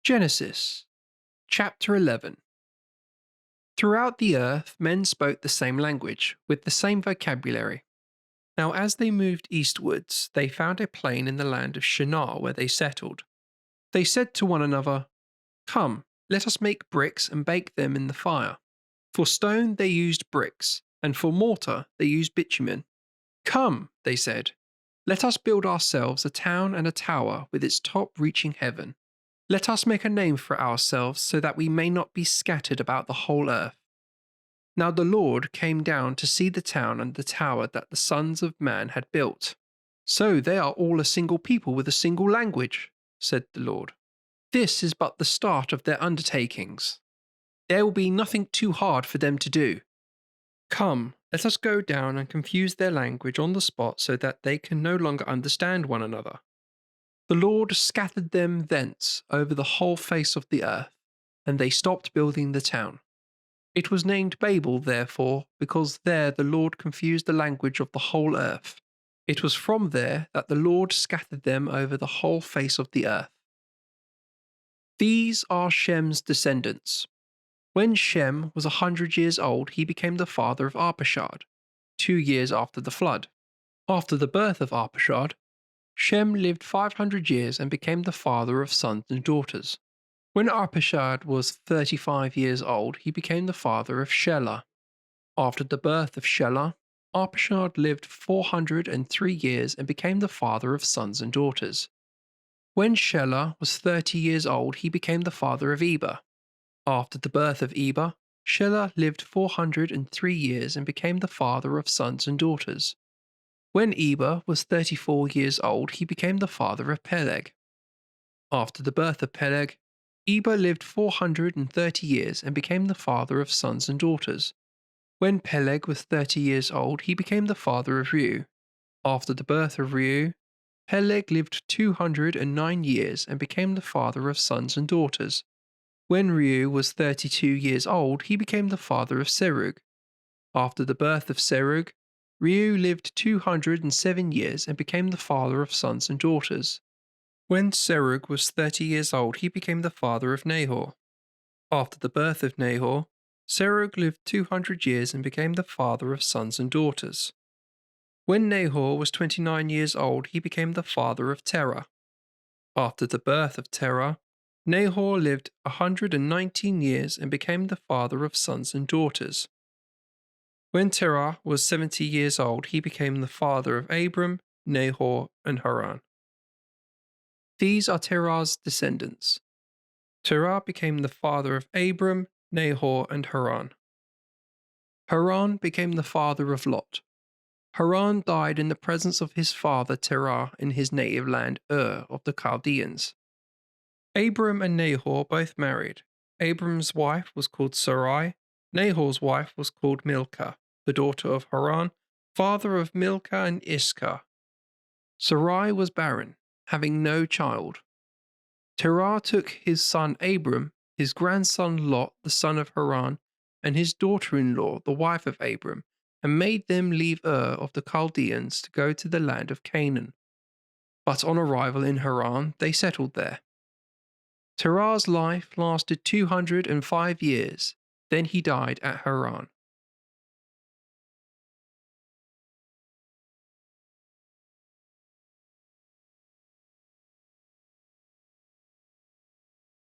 Genesis, chapter 11. Throughout the earth, men spoke the same language, with the same vocabulary. Now, as they moved eastwards, they found a plain in the land of Shinar where they settled. They said to one another, "Come, let us make bricks and bake them in the fire." For stone they used bricks, and for mortar they used bitumen. "Come," they said, "let us build ourselves a town and a tower with its top reaching heaven. Let us make a name for ourselves so that we may not be scattered about the whole earth." Now the Lord came down to see the town and the tower that the sons of man had built. "So they are all a single people with a single language," said the Lord. "This is but the start of their undertakings. There will be nothing too hard for them to do. Come, let us go down and confuse their language on the spot so that they can no longer understand one another." The Lord scattered them thence over the whole face of the earth, and they stopped building the town. It was named Babel, therefore, because there the Lord confused the language of the whole earth. It was from there that the Lord scattered them over the whole face of the earth. These are Shem's descendants. When Shem was 100 years old, he became the father of Arpachshad, 2 years after the flood. After the birth of Arpachshad, Shem lived 500 years and became the father of sons and daughters. When Arpachshad was 35 years old, he became the father of Shelah. After the birth of Shelah, Arpachshad lived 403 years and became the father of sons and daughters. When Shelah was 30 years old, he became the father of Eber. After the birth of Eber, Shelah lived 403 years and became the father of sons and daughters. When Eber was 34 years old, he became the father of Peleg. After the birth of Peleg, Eber lived 430 years and became the father of sons and daughters. When Peleg was 30 years old, he became the father of Reu. After the birth of Reu, Peleg lived 209 years and became the father of sons and daughters. When Reu was 32 years old, he became the father of Serug. After the birth of Serug, Reu lived 207 years and became the father of sons and daughters. When Serug was 30 years old, he became the father of Nahor. After the birth of Nahor, Serug lived 200 years and became the father of sons and daughters. When Nahor was 29 years old, he became the father of Terah. After the birth of Terah, Nahor lived 119 years and became the father of sons and daughters. When Terah was 70 years old, he became the father of Abram, Nahor, and Haran. These are Terah's descendants. Terah became the father of Abram, Nahor, and Haran. Haran became the father of Lot. Haran died in the presence of his father Terah in his native land Ur of the Chaldeans. Abram and Nahor both married. Abram's wife was called Sarai. Nahor's wife was called Milcah, the daughter of Haran, father of Milcah and Iscah. Sarai was barren, having no child. Terah took his son Abram, his grandson Lot, the son of Haran, and his daughter-in-law, the wife of Abram, and made them leave Ur of the Chaldeans to go to the land of Canaan. But on arrival in Haran, they settled there. Terah's life lasted 205 years, then he died at Haran.